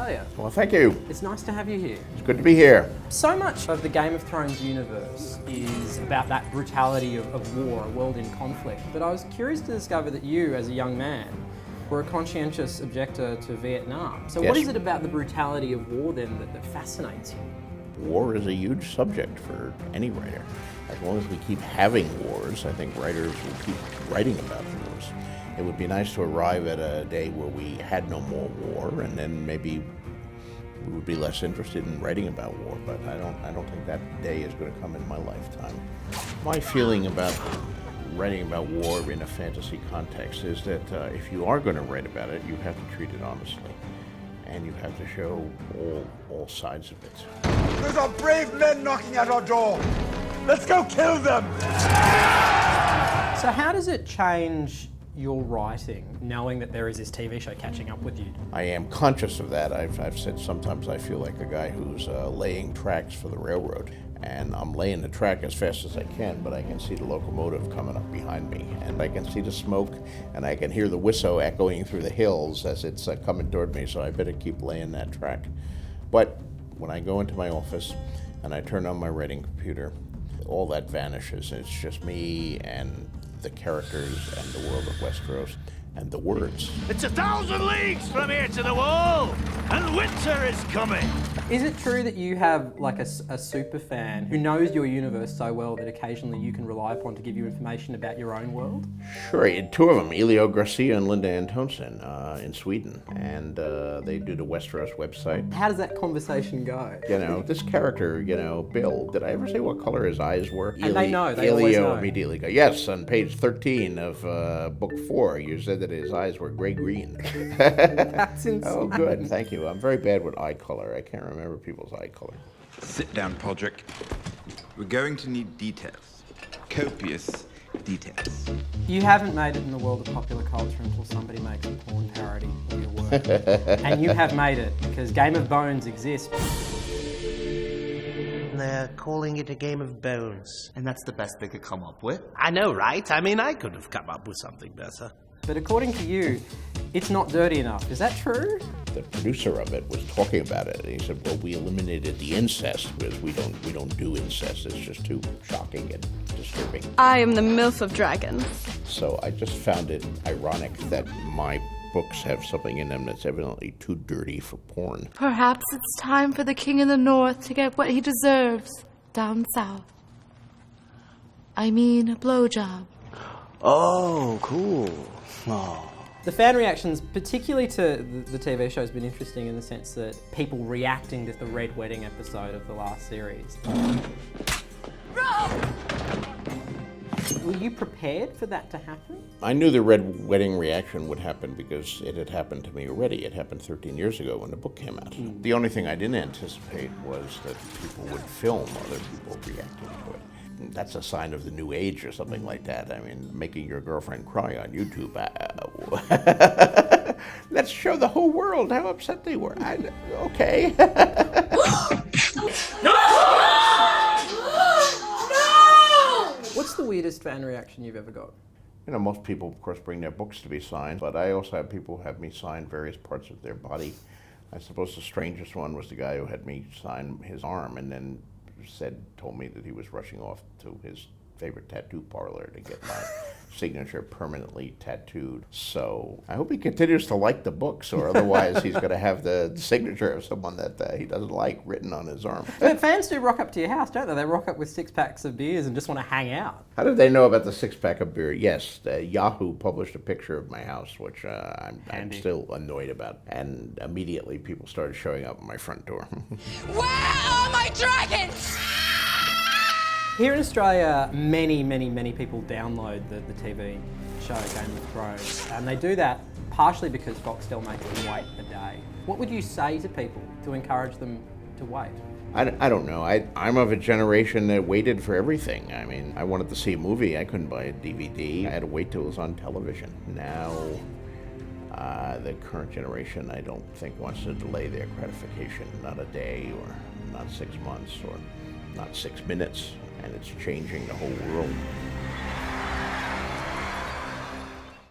Australia. Well, thank you. It's nice to have you here. It's good to be here. So much of the Game of Thrones universe is about that brutality of war, a world in conflict. But I was curious to discover that you, as a young man, were a conscientious objector to Vietnam. So what is it about the brutality of war then that fascinates you? War is a huge subject for any writer. As long as we keep having wars, I think writers will keep writing about wars. It would be nice to arrive at a day where we had no more war, and then maybe we would be less interested in writing about war. But I don't think that day is going to come in my lifetime. My feeling about writing about war in a fantasy context is that if you are going to write about it, you have to treat it honestly, and you have to show all sides of it. Those are brave men knocking at our door. Let's go kill them! So how does it change your writing, knowing that there is this TV show catching up with you? I am conscious of that. I've said sometimes I feel like a guy who's laying tracks for the railroad. And I'm laying the track as fast as I can, but I can see the locomotive coming up behind me. And I can see the smoke, and I can hear the whistle echoing through the hills as it's coming toward me, so I better keep laying that track. But when I go into my office and I turn on my writing computer, all that vanishes. It's just me and the characters and the world of Westeros and the words. It's 1,000 leagues from here to the wall, and winter is coming. Is it true that you have like a super fan who knows your universe so well that occasionally you can rely upon to give you information about your own world? Sure, two of them, Elio Garcia and Linda Antonsson in Sweden, and they do the Westeros website. How does that conversation go? You know, this character, Bill, did I ever say what color his eyes were? And they know, they Elio always know. Immediately go, yes, on page 13 of book 4, you said that his eyes were gray-green. That's insane. Oh, good, thank you. I'm very bad with eye color. I can't remember people's eye color. Sit down, Podrick. We're going to need details. Copious details. You haven't made it in the world of popular culture until somebody makes a porn parody of your work. And you have made it, because Game of Bones exists. They're calling it a game of bones. And that's the best they could come up with? I know, right? I mean, I could have come up with something better. But according to you, it's not dirty enough. Is that true? The producer of it was talking about it, and he said, well, we eliminated the incest because we don't do incest. It's just too shocking and disturbing. I am the MILF of dragons. So I just found it ironic that my books have something in them that's evidently too dirty for porn. Perhaps it's time for the King of the North to get what he deserves down south. I mean, a blowjob. Oh, cool. Oh. The fan reactions, particularly to the TV show, has been interesting in the sense that people reacting to the Red Wedding episode of the last series. Were you prepared for that to happen? I knew the Red Wedding reaction would happen because it had happened to me already. It happened 13 years ago when the book came out. The only thing I didn't anticipate was that people would film other people reacting to it. That's a sign of the new age or something like that. I mean, making your girlfriend cry on YouTube. Let's show the whole world how upset they were. Okay. No! What's the weirdest fan reaction you've ever got? Most people, of course, bring their books to be signed, but I also have people have me sign various parts of their body. I suppose the strangest one was the guy who had me sign his arm and then told me that he was rushing off to his favorite tattoo parlor to get my signature permanently tattooed. So I hope he continues to like the books, or otherwise he's going to have the signature of someone that he doesn't like written on his arm. But fans do rock up to your house, don't they? They rock up with 6 packs of beers and just want to hang out. How did they know about the 6-pack of beer? Yes, Yahoo published a picture of my house, which I'm still annoyed about. And immediately people started showing up at my front door. Where are my dragons? Here in Australia, many people download the TV show Game of Thrones, and they do that partially because Foxtel makes them wait a day. What would you say to people to encourage them to wait? I don't know. I'm of a generation that waited for everything. I mean, I wanted to see a movie. I couldn't buy a DVD. I had to wait till it was on television. Now, the current generation, I don't think, wants to delay their gratification, not a day or not 6 months or not 6 minutes. And it's changing the whole world.